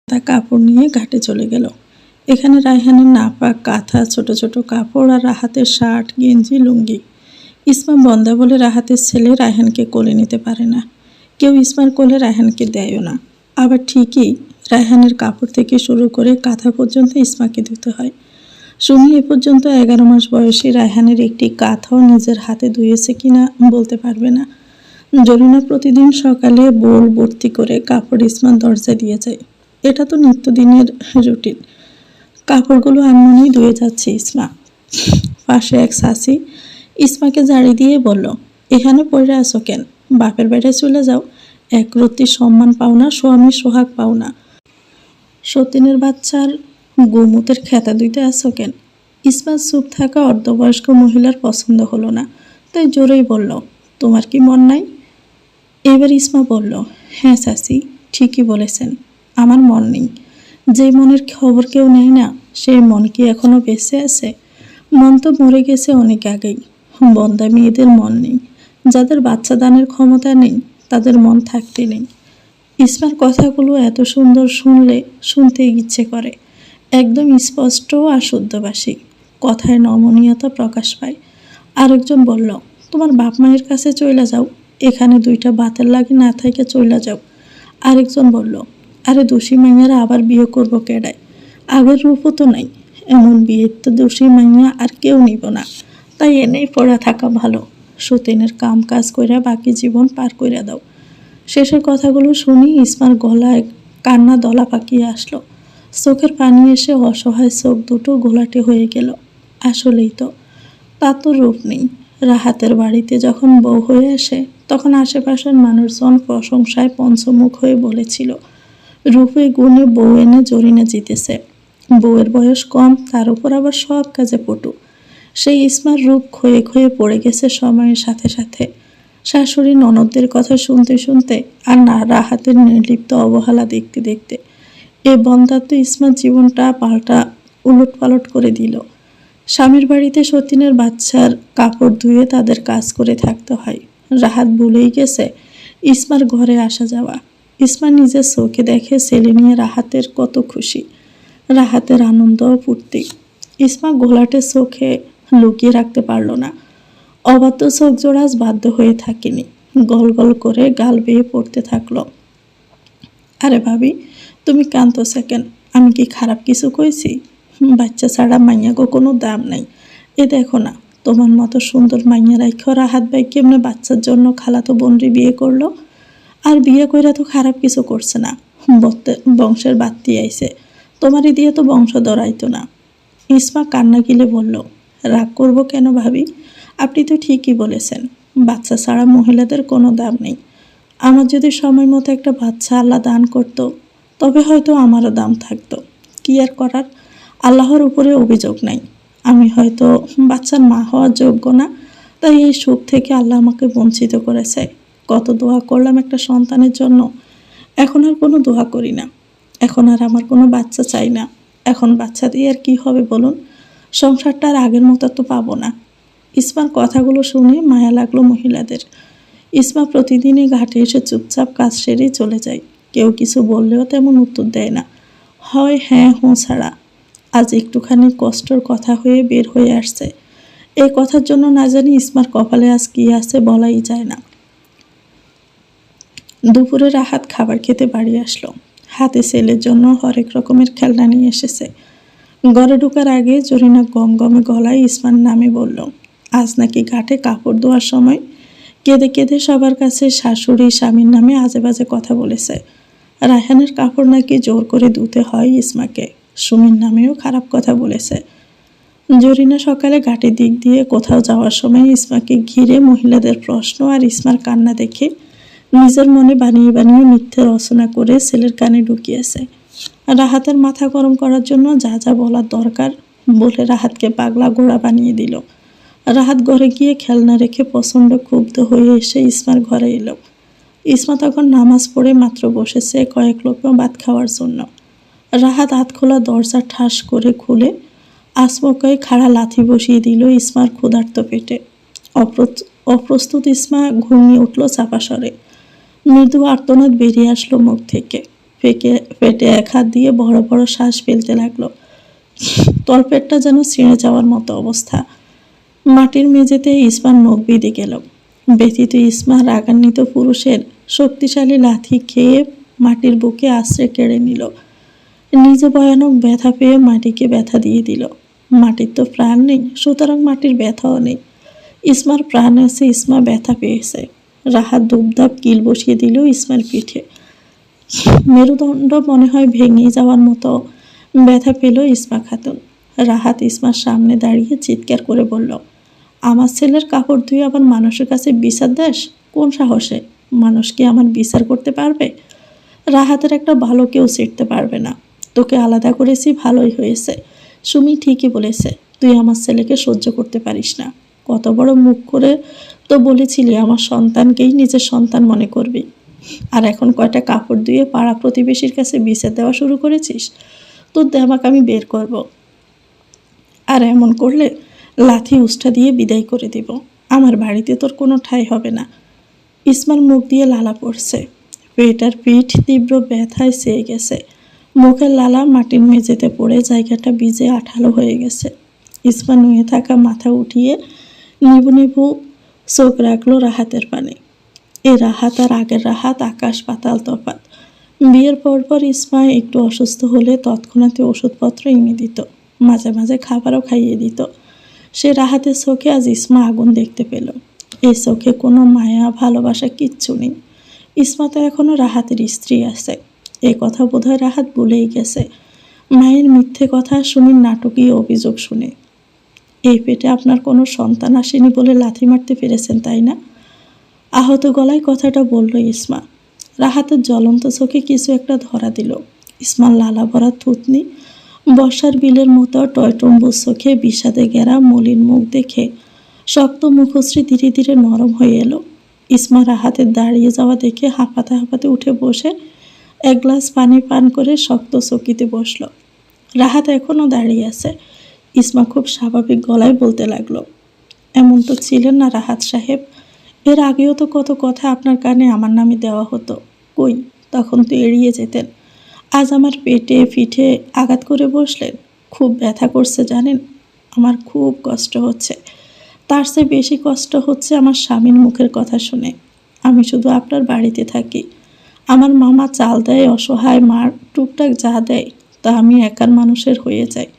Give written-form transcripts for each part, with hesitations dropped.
তা কাপড় নিয়ে ঘাটে চলে গেল। এখানে রায়হানের নাপাক কাঁথা, ছোট ছোট কাপড় আর রাহাতের শার্ট, গেঞ্জি, লুঙ্গি। ইসমা বন্দা বলে রাহাতের ছেলে রায়হানকে কোলে নিতে পারে না। কেউ ইসমার কোলে রায়হানকে দেয়ও না। আবার ঠিকই রায়হানের কাপড় থেকে শুরু করে কাঁথা পর্যন্ত ইসমাকে দিতে হয়। সুমি এ পর্যন্ত 11 মাস বয়সী রায়হানের একটি কাঁথাও নিজের হাতে ধুয়েছে কিনা বলতে পারবে না। জরিনা প্রতিদিন সকালে বোল ভর্তি করে কাপড় ইসমার দরজা দিয়ে যায়। এটা তো নিত্যদিনের রুটিন। কাপড়গুলো আনমনেই ধুয়ে যাচ্ছে ইসমা। পাশে এক শাসি ইসমাকে ঝাড়ি দিয়ে বলল, এখানে পড়ে আসো কেন? বাপের বাড়ি চলে যাও। এক রত্তি সম্মান পাও না, স্বামী সোহাগ পাও না, সতীনের বাচ্চার গোমুতের খেতা ধুইতে আসো কেন? ইসমার চুপ থাকা অর্ধবয়স্ক মহিলার পছন্দ হলো না, তাই জোরেই বলল, তোমার কি মন নাই? এবার ইসমা বলল, হ্যাঁ চাচি, ঠিকই বলেছেন, আমার মন নেই। যে মনের খবর কেউ নেয় না, সেই মন কি এখনো বেঁচে আছে? মন তো মরে গেছে অনেক আগেই। বন্দা মেয়েদের মন নেই। যাদের বাচ্চা দানের ক্ষমতা নেই, তাদের মন থাকতে নেই। ইসমার কথাগুলো এত সুন্দর, শুনতে ইচ্ছে করে। একদম স্পষ্ট আর শুদ্ধভাষী। কথায় নমনীয়তা প্রকাশ পায়। আরেকজন বলল, তোমার বাপ মায়ের কাছে চইলা যাও, এখানে দুইটা বাতের লাগে না থেকে চইলা যাও। আরেকজন বলল, আরে দোষী মাইয়ারা আবার বিয়ে করবো কেডায়? আগের রূপও তো নাই। এমন বিয়ের তো দোষী মাইয়া আর কেউ নিব না, তাই এনেই পড়া থাকা ভালো। সতীনের কাম কাজ কইরা বাকি জীবন পার কইরা দাও। শেষের কথাগুলো শুনি ইসমার গলায় কান্না দলা পাকিয়ে আসলো। চোখের পানি এসে অসহায় চোখ দুটো ঘোলাটে হয়ে গেল। আসলেই তো, তা তো রূপ নেই। রাহাতের বাড়িতে যখন বউ হয়ে আসে, তখন আশেপাশের মানুষজন প্রশংসায় পঞ্চমুখ হয়ে বলেছিল, রূপে গুণে বউ এনে জরিনা জিতেছে। বউয়ের বয়স কম, তার উপর আবার সব কাজে পটু। সেই ইসমার রূপ ক্ষয়ে ক্ষয়ে পড়ে গেছে সময়ের সাথে সাথে। শাশুড়ি ননদদের কথা শুনতে শুনতে আর না রাহাতের নির্লিপ্ত অবহেলা দেখতে দেখতে এ বন্দার তো ইসমার জীবনটা পাল্টা উলট পালট করে দিল। স্বামীর বাড়িতে সতীনের বাচ্চার কাপড় ধুয়ে তাদের কাজ করে থাকতে হয়। রাহাত ভুলেই গেছে ইসমার ঘরে আসা যাওয়া। ইসমা নিজের চোখে দেখে ছেলে নিয়ে রাহাতের কত খুশি, রাহাতের আনন্দ ও ফুর্তি। ইসমা ঘোলাটে চোখে লুকিয়ে রাখতে পারল না। অবাধ্য চোখ জোড়াজ বাধ্য হয়ে থাকেনি, গল গল করে গাল বেয়ে পড়তে থাকলো। আরে ভাবি, তুমি কাঁদতেছো কেন? আমি কি খারাপ কিছু কইছি? বাচ্চা ছাড়া মাইয়াগো কোনো দাম নাই। এ দেখো না, তোমার মতো সুন্দর মাইয়া রাইখা রাহাত ভাই কেমনে বাচ্চার জন্য খালাতো বোনরে বিয়ে করলো। আর বিয়ে কইরা তো খারাপ কিছু করছে না, বংশের বাত্তি আইছে। তোমারই দিয়ে তো বংশ দরাইতো না। ইসমা কান্না গিলে বলল, রাগ করবো কেন ভাবি? আপনি তো ঠিকই বলেছেন, বাচ্চা ছাড়া মহিলাদের কোনো দাম নেই। আমার যদি সময় মতো একটা বাচ্চা আল্লাহ দান করতো, তবে হয়তো আমারও দাম থাকতো। কি আর করার, আল্লাহর উপরে অভিযোগ নাই। আমি হয়তো বাচ্চার মা হওয়ার যোগ্য না, তাই এই সুখ থেকে আল্লাহ আমাকে বঞ্চিত করেছে। কত দোয়া করলাম একটা সন্তানের জন্য, এখন আর কোনো দোয়া করি না। এখন আর আমার কোনো বাচ্চা চাই না। এখন বাচ্চা দিয়ে আর কি হবে বলুন? সংসারটা আর আগের মতো তো পাবো না। ইসমার কথাগুলো শুনে মায়া লাগলো মহিলাদের। ইসমা প্রতিদিনই ঘাটে এসে চুপচাপ কাজ সেরেই চলে যায়। কেউ কিছু বললেও তেমন উত্তর দেয় না, হয় হ্যাঁ হুঁ ছাড়া। আজ একটুখানি কষ্টর কথা হয়ে বের হয়ে আসছে। এই কথার জন্য না জানি ইসমার কপালে আজ কি আছে বলাই যায় না। দুপুরে রাহাত খাবার খেতে বাড়ি আসলো। হাতে ছেলের জন্য হরেক রকমের খেলনা নিয়ে এসেছে। ঘরে ঢোকার আগে জরিনা গম গমে গলায় ইসমার নামে বলল, আজ নাকি ঘাটে কাপড় ধোয়ার সময় কেঁদে কেঁদে সবার কাছে শাশুড়ি স্বামীর নামে আজে বাজে কথা বলেছে। রায়হানের কাপড় নাকি জোর করে ধুতে হয় ইসমাকে। সুমির নামেও খারাপ কথা বলেছে। জরিনা সকালে ঘাটের দিক দিয়ে কোথাও যাওয়ার সময় ইসমাকে ঘিরে মহিলাদের প্রশ্ন আর ইসমার কান্না দেখে নিজের মনে বানিয়ে বানিয়ে মিথ্যে রচনা করে ছেলের কানে ঢুকিয়েছে। রাহাতের মাথা গরম করার জন্য যা যা বলার দরকার বলে রাহাতকে পাগলা ঘোড়া বানিয়ে দিল। রাহাত ঘরে গিয়ে খেলনা রেখে প্রচণ্ড ক্ষুব্ধ হয়ে এসে ইসমার ঘরে এলো। ইসমা তখন নামাজ পড়ে মাত্র বসেছে কয়েক লোকমা ভাত খাওয়ার জন্য। রাহাত হাত খোলা দরজা ঠাস করে খুলে আচমকাই খাড়া লাথি বসিয়ে দিল ইসমার ক্ষুধার্ত পেটে। অপ্রস্তুত ইসমা ঘুমিয়ে উঠল চাপা স্বরে। মৃদু আর্তনাদ বেরিয়ে আসলো মুখ থেকে। পেটে এক হাত দিয়ে বড় বড় শ্বাস ফেলতে লাগলো। তলপেটটা যেন ছিঁড়ে যাওয়ার মতো অবস্থা। মাটির মেঝেতে ইসমার নখ বেঁধে গেল। ব্যথিত ইসমা রাগান্বিত পুরুষের শক্তিশালী লাথি খেয়ে মাটির বুকে আশ্রে কেড়ে নিল। নিজে ভয়ানক ব্যথা পেয়ে মাটিকে ব্যথা দিয়ে দিল। মাটির তো প্রাণ নেই, সুতরাং মাটির ব্যথাও নেই। ইসমার প্রাণ আছে, ইসমা ব্যথা পেয়েছে। রাহাত দুবদাব কিল বসিয়ে দিল ইসমার পিঠে। মেরুদণ্ড মনে হয় ভেঙে যাওয়ার মতো ব্যথা পেল ইসমা খাতুন। রাহাত ইসমার সামনে দাঁড়িয়ে চিৎকার করে বলল, আমার ছেলের কাপড় ধুয়ে আবার মানুষের কাছে বিচার দেশ? কোন সাহসে? মানুষ কি আমার বিচার করতে পারবে? রাহাতের একটা ভালো কেউ ছিঁড়তে পারবে না। তোকে আলাদা করেছি, ভালোই হয়েছে। সুমি ঠিকই বলেছে, তুই আমার ছেলেকে সহ্য করতে পারিস না। কত বড় মুখ করে তো বলেছিলি আমার সন্তানকেই নিজের সন্তান মনে করবি, আর এখন কয়টা কাপড় ধুয়ে পাড়া প্রতিবেশীর কাছে বিচার দেওয়া শুরু করেছিস। তোর দেমাক আমি বের করব, আর এমন করলে লাথি উষ্ঠা দিয়ে বিদায় করে দিব। আমার বাড়িতে তোর কোনো ঠাঁই হবে না। ইসমার মুখ দিয়ে লালা পড়ছে। পেট আর পিঠ তীব্র ব্যথায় চেয়ে গেছে। মুখের লালা মাটির মেঝেতে পড়ে জায়গাটা ভিজে আঠালো হয়ে গেছে। ইসমা নুয়ে থাকা মাথা উঠিয়ে নিবু নিবু চোখ রাখলো রাহাতের পানে। এ রাহাত আর আগের রাহাত আকাশ পাতাল তফাৎ। বিয়ের পরপর ইসমা একটু অসুস্থ হলে তৎক্ষণাৎ ওষুধপত্র এনে দিত, মাঝে মাঝে খাবারও খাইয়ে দিত। সে রাহাতের চোখে আজ ইসমা আগুন দেখতে পেল। এই চোখে কোনো মায়া ভালোবাসা কিচ্ছু নেই। ইসমা তো এখনও রাহাতের স্ত্রী আছে, এ কথা বোধহয় রাহাত ভুলেই গেছে। মায়ের মিথ্যে কথা, সুমির নাটকীয় অভিযোগ শুনে। এই পেটে আপনার কোনো সন্তান আসেনি বলে লাথি মারতে পেরেছেন, তাই না? আহত গলায় কথাটা বলল ইসমা। রাহাতের জ্বলন্ত চোখে কিছু একটা ধরা দিল। ইসমার লালা ভরা থুতনি বর্ষার বিলের মতো টয়টম্বুর চোখে বিষাদে ঘেরা মলিন মুখ দেখে শক্ত মুখশ্রী ধীরে ধীরে নরম হয়ে এলো। ইসমা রাহাতের দাঁড়িয়ে যাওয়া দেখে হাঁপাতে হাঁপাতে উঠে বসে এক গ্লাস পানি পান করে শক্ত চকিতে বসল। রাহাত এখনও দাঁড়িয়ে আছে। ইসমা খুব স্বাভাবিক গলায় বলতে লাগলো, এমন তো ছিলেন না রাহাত সাহেব। এর আগেও তো কত কথা আপনার কানে আমার নামে দেওয়া হতো। কই, তখন তো এড়িয়ে যেতেন। আজ আমার পেটে পিঠে আঘাত করে বসলেন। খুব ব্যথা করছে জানেন, আমার খুব কষ্ট হচ্ছে। তার চেয়ে বেশি কষ্ট হচ্ছে আমার স্বামীর মুখের কথা শুনে। আমি শুধু আপনার বাড়িতে থাকি। আমার মামা চাল দেয়, অসহায় মার টুকটাক যা দেয় তা আমি একার মানুষের হয়ে যাই।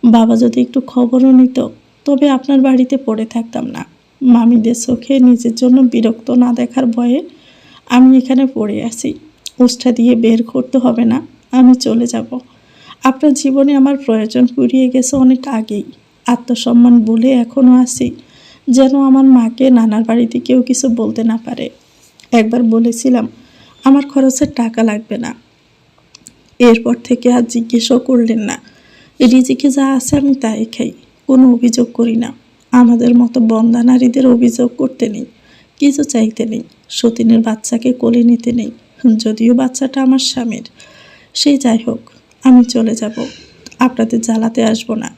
বাবা যদি একটু খবরও নিত, তবে আপনার বাড়িতে পড়ে থাকতাম না। মামিদের চোখে নিজের জন্য বিরক্ত না দেখার ভয়ে আমি এখানে পড়ে আছি। উষ্ঠা দিয়ে বের করতে হবে না, আমি চলে যাব। আপনার জীবনে আমার প্রয়োজন ফুরিয়ে গেছে অনেক আগেই। আত্মসম্মান বলে এখনও আছি, যেন আমার মাকে নানার বাড়িতে কেউ কিছু বলতে না পারে। একবার বলেছিলাম আমার খরচের টাকা লাগবে না, এরপর থেকে আর জিজ্ঞেসও করলেন না। রিজিকে যা আছে আমি তাই খাই, কোনো অভিযোগ করি না। আমাদের মতো বন্দা নারীদের অভিযোগ করতে নেই, কিছু চাইতে নেই, সতীনের বাচ্চাকে কোলে নিতে নেই, যদিও বাচ্চাটা আমার স্বামীর। সেই যাই হোক, আমি চলে যাব, আপনাদের জ্বালাতে আসবো না।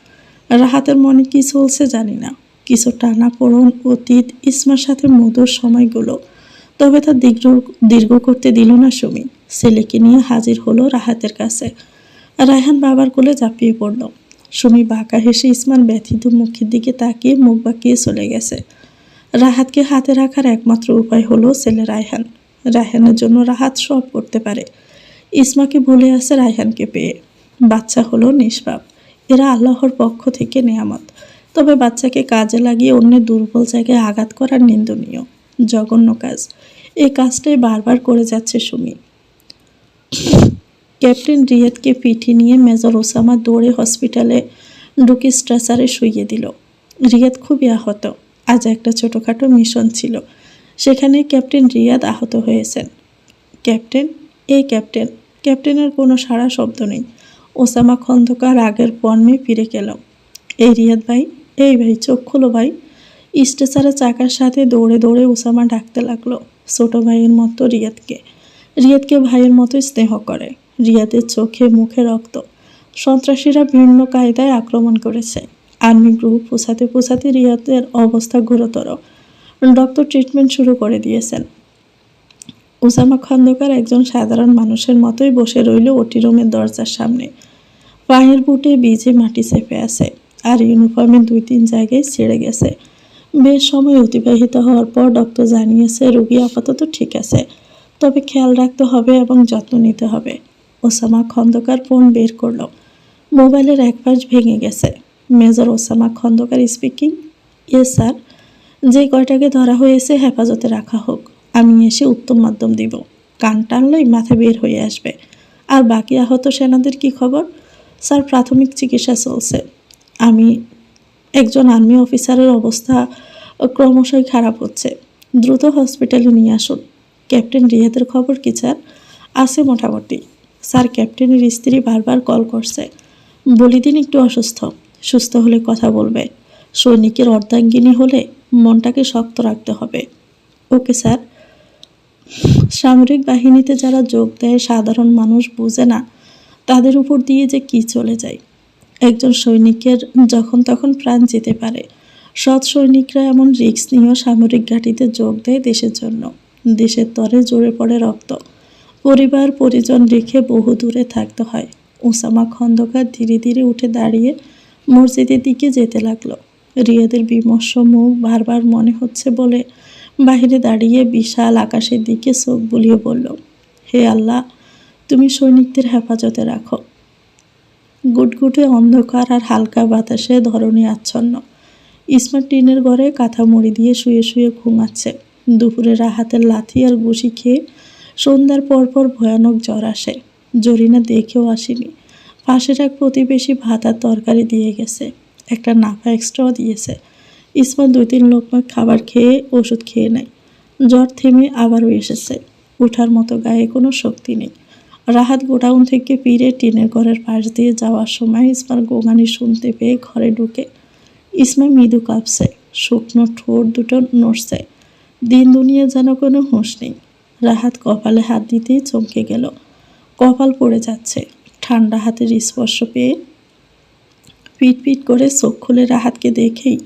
রাহাতের মনে কি চলছে জানি না, কিছু টানা পড়ন অতীত ইসমার সাথে মধুর সময়গুলো, তবে তা দীর্ঘ করতে দিল না সুমি। ছেলেকে নিয়ে হাজির হলো রাহাতের কাছে। রায়হান বাবার কোলে ঝাঁপিয়ে পড়ল। সুমি বাঁকা হেসে ইসমার ব্যথিত মুখের দিকে তাকিয়ে মুখ বাঁকিয়ে চলে গেছে। রাহাতকে হাতে রাখার একমাত্র উপায় হলো ছেলে রায়হান। রায়হানের জন্য রাহাত সব করতে পারে। ইসমাকে ভুলে আছে রায়হানকে পেয়ে। বাচ্চা হলো নিষ্পাপ, এরা আল্লাহর পক্ষ থেকে নেয়ামত। তবে বাচ্চাকে কাজে লাগিয়ে অন্যের দুর্বল জায়গায় আঘাত করার নিন্দনীয়, জঘন্য কাজ। এই কাজটাই বারবার করে যাচ্ছে সুমি। ক্যাপ্টেন রিয়াদকে পিঠে নিয়ে মেজর ওসামা দৌড়ে হসপিটালে ঢুকে স্ট্রেচারে শুইয়ে দিল। রিয়াদ খুবই আহত। আজ একটা ছোটোখাটো মিশন ছিল, সেখানে ক্যাপ্টেন রিয়াদ আহত হয়েছেন। ক্যাপ্টেন, এই ক্যাপ্টেন। ক্যাপ্টেনের কোনো সাড়া শব্দ নেই। ওসামা খন্দকার আগের পণ্যে ফিরে গেল। এই রিয়াদ ভাই, এই ভাই, চোখ খোলো ভাই। স্ট্রেচারে চাকার সাথে দৌড়ে দৌড়ে ওসামা ডাকতে লাগলো ছোট ভাইয়ের মতো রিয়াদকে। রিয়াদকে ভাইয়ের মতোই স্নেহ করে। রিয়াদের চোখে মুখে রক্ত। সন্ত্রাসীরা ভিন্ন কায়দায় আক্রমণ করেছে। আর্মি গ্রুপ পোছাতে পোছাতে রিয়াদের অবস্থা গুরুতর। ডক্টর ট্রিটমেন্ট শুরু করে দিয়েছেন। ওসামা খন্দকার একজন সাধারণ মানুষের মতোই বসে রইল ওটি রুমের দরজার সামনে। পায়ের বুটে ভিজে মাটি চেপে আছে, আর ইউনিফর্মের 2-3 জায়গায় ছিঁড়ে গেছে। বেশ সময় অতিবাহিত হওয়ার পর ডক্টর জানিয়েছে রোগী আপাতত ঠিক আছে, তবে খেয়াল রাখতে হবে এবং যত্ন নিতে হবে। ওসামা খন্দকার ফোন বের করলো। মোবাইলের এক পাশ ভেঙে গেছে। Major Osama Khandaker speaking. Yes sir. যে কয়টাকে ধরা হয়েছে হেফাজতে রাখা হোক, আমি এসে উত্তম মাধ্যম দিব। কান টানলেই মাথা বের হয়ে আসবে। আর বাকি আহত সেনাদের কি খবর? স্যার, প্রাথমিক চিকিৎসা চলছে। আমি একজন আর্মি অফিসারের অবস্থা ক্রমশই খারাপ হচ্ছে, দ্রুত হসপিটালে নিয়ে আসুন। ক্যাপ্টেন রিয়াদের খবর কি স্যার? আছে মোটামুটি। স্যার, ক্যাপ্টেনের স্ত্রী বারবার কল করছে, বলি দিন একটু অসুস্থ, সুস্থ হলে কথা বলবে। সৈনিকের অর্ধাঙ্গিনী হলে মনটাকে শক্ত রাখতে হবে। Okay sir. সামরিক বাহিনীতে যারা যোগ দেয় সাধারণ মানুষ বুঝে না তাদের উপর দিয়ে যে কি চলে যায়। একজন সৈনিকের যখন তখন প্রাণ যেতে পারে। সৎ সৈনিকরা এমন রিস্ক নিয়েও সামরিক ঘাঁটিতে যোগ দেয় দেশের জন্য। দেশের তরে জোরে পড়ে রক্ত, পরিবার পরিজন রেখে বহু দূরে থাকতে হয়। ওসামা খন্দকার ধীরে ধীরে উঠে দাঁড়িয়ে মসজিদের দিকে যেতে লাগলো। রিয়াদের বিমর্ষ মুখ বারবার মনে হচ্ছে বলে বাহিরে দাঁড়িয়ে বিশাল আকাশের দিকে চোখ বুলিয়ে বলল, হে আল্লাহ, তুমি সৈনিকদের হেফাজতে রাখো। গুটগুটে অন্ধকার আর হালকা বাতাসে ধরণী আচ্ছন্ন। ইসমা টিনের ঘরে কাঁথা মুড়ি দিয়ে শুয়ে শুয়ে ঘুমাচ্ছে। দুপুরে রাহাতের লাথি আর ঘুষি খেয়ে সন্ধ্যার পরপর ভয়ানক জ্বর আসে। জরিনা দেখেও আসেনি। পাশের এক প্রতিবেশী ভাত আর তরকারি দিয়ে গেছে, একটা নাফা এক্সট্রাও দিয়েছে। ইসমা 2-3 লোকমা খাবার খেয়ে ওষুধ খেয়ে নেয়। জ্বর থেমে আবারও এসেছে। ওঠার মতো গায়ে কোনো শক্তি নেই। রাহাত গোডাউন থেকে ফিরে টিনের ঘরের পাশ দিয়ে যাওয়ার সময় ইসমার গোঙানি শুনতে পেয়ে ঘরে ঢুকে। ইসমা মৃদু কাঁপছে, শুকনো ঠোঁট দুটো নড়ছে। দিন দুনিয়া যেন কোনো হুঁশ নেই। রাহাত কপালে হাত দিতেই চমকে গেল। কপাল পড়ে যাচ্ছে। ঠান্ডা হাতের স্পর্শ পেয়ে পিট পিট করে চোখ খুলে রাহাতকে দেখেই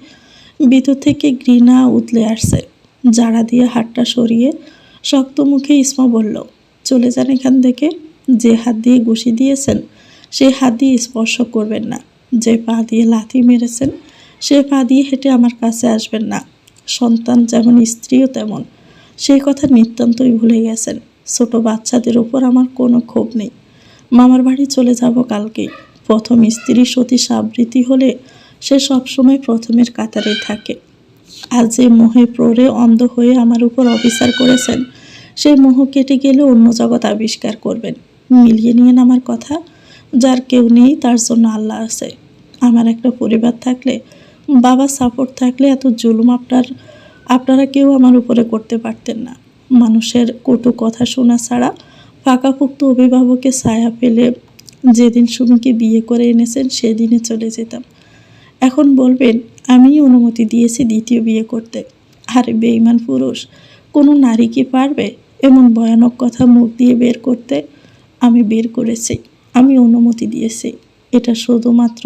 ভিতর থেকে ঘৃণা উতলে আসছে। জাড়া দিয়ে হাতটা সরিয়ে শক্ত মুখে ইসমা বলল, চলে যান এখান থেকে। যে হাত দিয়ে ঘুষি দিয়েছেন সেই হাত দিয়ে স্পর্শ করবেন না। যে পা দিয়ে লাথি মেরেছেন সে পা দিয়ে হেঁটে আমার কাছে আসবেন না। সন্তান যেমন স্ত্রীও তেমন। সেই কথা নিতান্তই ভুলে গেছেন। ছোট বাচ্চাদের ওপর আমার কোনো ক্ষোভ নেই। মামার বাড়ি চলে যাব কালকেই। প্রথম স্ত্রী সতী সাবৃতি হলে সে সবসময় প্রথমের কাতারে থাকে। আর যে মোহে প্ররে অন্ধ হয়ে আমার উপর অবিচার করেছেন সেই মোহ কেটে গেলে অন্য জগৎ আবিষ্কার করবেন। মিলিয়ে নিয়ে আমার কথা। যার কেউ নেই তার জন্য আল্লাহ আছে। আমার একটা পরিবার থাকলে, বাবা সাপোর্ট থাকলে এত জুলুম আপনারা কেউ আমার উপরে করতে পারতেন না। মানুষের কটু কথা শোনা ছাড়া পাকাপোক্ত অভিভাবকে ছায়া পেলে যেদিন সুমিকে বিয়ে করে এনেছেন সেদিনে চলে যেতাম। এখন বলবেন আমিই অনুমতি দিয়েছি দ্বিতীয় বিয়ে করতে। আরে বেঈমান পুরুষ, কোনো নারী কি পারবে এমন ভয়ানক কথা মুখ দিয়ে বের করতে? আমি বের করেছি, আমি অনুমতি দিয়েছি। এটা শুধুমাত্র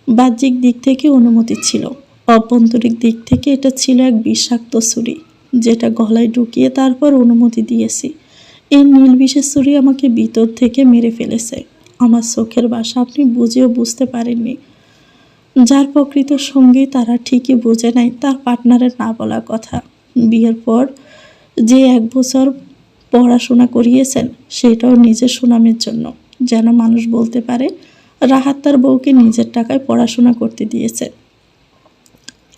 বাহ্যিক দিক থেকে অনুমতি ছিল। অভ্যন্তরিক দিক থেকে এটা ছিল এক বিষাক্ত ছুরি, যেটা গলায় ঢুকিয়ে তারপর অনুমতি দিয়েছি। এই নীলবিষের ছুরি আমাকে ভিতর থেকে মেরে ফেলেছে। আমার চোখের ভাষা আপনি বুঝেও বুঝতে পারেননি। যার প্রকৃত সঙ্গী তারা ঠিকই বোঝে নাই তার পার্টনারের না বলা কথা। বিয়ের পর যে 1 বছর পড়াশোনা করিয়েছেন সেটাও নিজের সুনামের জন্য, যেন মানুষ বলতে পারে রাহাত তার বউকে নিজের টাকায় পড়াশোনা করতে দিয়েছে।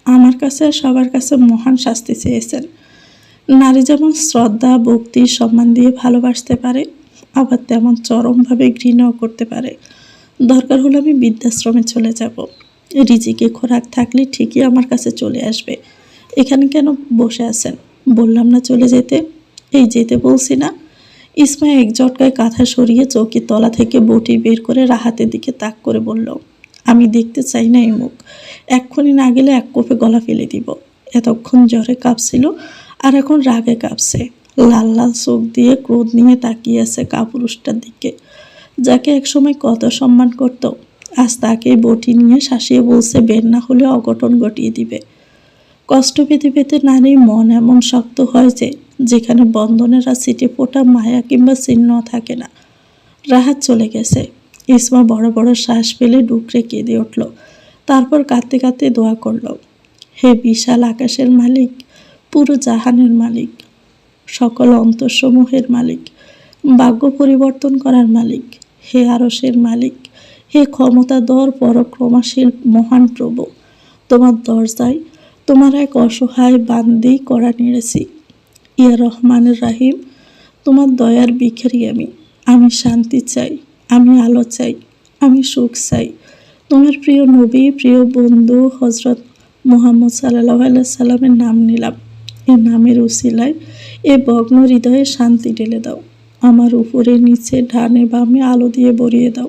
আমার কাছে সবার কাছে মহান শাস্তি চেয়েছেন। নারী যেমন শ্রদ্ধা ভক্তি সম্মান দিয়ে ভালোবাসতে পারে, আবার তেমন চরমভাবে ঘৃণাও করতে পারে। দরকার হলে আমি বৃদ্ধাশ্রমে চলে যাব। রিজিকে খোরাক থাকলে ঠিকই আমার কাছে চলে আসবে। এখানে কেন বসে আছেন? বললাম না চলে যেতে। এই যেতে বলছি না। ইসমা এক ঝটকায় কাঁথা সরিয়ে চৌকির তলা থেকে বটি বের করে রাহাতের দিকে তাক করে বলল, আমি দেখতে চাই না এই মুখ। এক্ষুনি না গেলে এক কোপে গলা ফেলে দিব। এতক্ষণ জ্বরে কাঁপছিল আর এখন রাগে কাঁপছে। লাল লাল চোখ দিয়ে ক্রোধ নিয়ে তাকিয়ে আছে কাপুরুষটার দিকে, যাকে একসময় কত সম্মান করত। আজ তাকে বটি নিয়ে শাসিয়ে বলছে বের না হলে অঘটন ঘটিয়ে দিবে। কষ্ট পেতে পেতে নারীর মন এমন শক্ত হয় যে যেখানে বন্ধনের আর সিটে ফোটা মায়া কিংবা চিহ্ন থাকে না। রাহাত চলে গেছে। ইসমা বড় বড় শ্বাস ফেলে ডুকরে কেঁদে উঠল। তারপর কাঁদতে কাঁদতে দোয়া করল, হে বিশাল আকাশের মালিক, পুরো জাহানের মালিক, সকল অন্তঃসমূহের মালিক, ভাগ্য পরিবর্তন করার মালিক, হে আরশের মালিক, হে ক্ষমতাধর পরাক্রমশীল মহান প্রভু, তোমার দরজায় তোমার এক অসহায় বান্দি করা নেড়েছি। ইয়া রহমানের রাহিম, তোমার দয়ার ভিখারি আমি শান্তি চাই, আমি আলো চাই, আমি সুখ চাই। তোমার প্রিয় নবী, প্রিয় বন্ধু হজরত মুহাম্মদ সাল্লাল্লাহু আলাইহি সাল্লামের নাম নিলাম। এ নামের উসিলায় এ ভগ্ন হৃদয়ে শান্তি ঢেলে দাও। আমার উপরে নিচে ডানে বামে আলো দিয়ে ভরিয়ে দাও।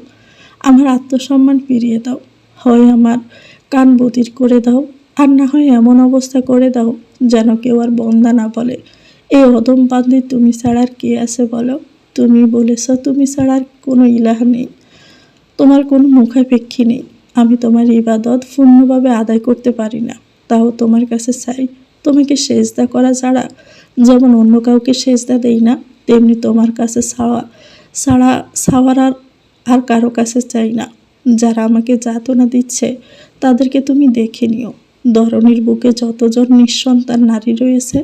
আমার আত্মসম্মান ফিরিয়ে দাও। হয় আমার কান বধির করে দাও, আর না হয় এমন অবস্থা করে দাও যেন কেউ আর বন্দা না বলে, এই অদম বান্দি তুমি ছাড়া আর কে আছে বলো? তুমি বলেছ তুমি ছাড়া আর কোনো ইলাহ নেই, তোমার কোনো মুখাপেক্ষী নেই। আমি তোমার ইবাদত পূর্ণভাবে আদায় করতে পারি না, তাও তোমার কাছে চাই। তোমাকে সেজদা করা ছাড়া যেমন অন্য কাউকে সেজদা দেই না, তেমনি তোমার কাছে ছাওয়ার আর কারো কাছে চাই না। যারা আমাকে যাতনা দিচ্ছে তাদেরকে তুমি দেখে নিও। ধরনীর বুকে যতজন নিঃসন্তান নারী রয়েছে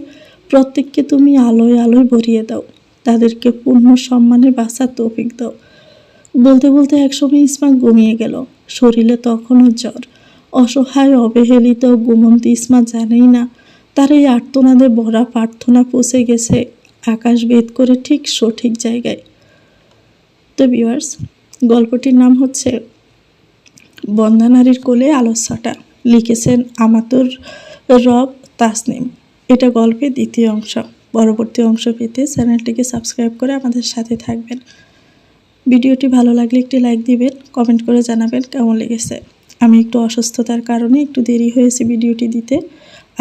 প্রত্যেককে তুমি আলোয় আলোয় ভরিয়ে দাও। তাদেরকে পূর্ণ সম্মানে বাঁচার তৌফিক দাও। বলতে বলতে একসময় ইসমা ঘুমিয়ে গেল। শরীরে তখনও জ্বর। অসহায় অবহেলিত ঘুমন্ত ইসমা জানেই না তার এই আর্তনাদে ভরা প্রার্থনা পৌঁছে গেছে আকাশ ভেদ করে ঠিক সঠিক জায়গায়। তো ভিউয়ার্স, গল্পটির নাম হচ্ছে বন্ধা নারীর কোলে আলোর ছটা। লিখেছেন আমাতুর রব তাসনিম। এটা গল্পের দ্বিতীয় অংশ। পরবর্তী অংশ পেতে চ্যানেলটিকে সাবস্ক্রাইব করে আমাদের সাথে থাকবেন। ভিডিওটি ভালো লাগলে একটি লাইক দিবেন, কমেন্ট করে জানাবেন কেমন লেগেছে। আমি একটু অসুস্থতার কারণে একটু দেরি হয়েছে ভিডিওটি দিতে।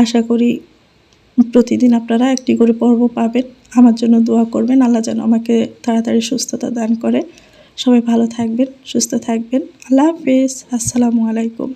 আশা করি প্রতিদিন আপনারা একটি করে পর্ব পাবেন। আমার জন্য দোয়া করবেন, আল্লাহ যেন আমাকে তাড়াতাড়ি সুস্থতা দান করে। সবাই ভালো থাকবেন, সুস্থ থাকবেন। আল্লাহ হাফেজ। আসসালামু আলাইকুম।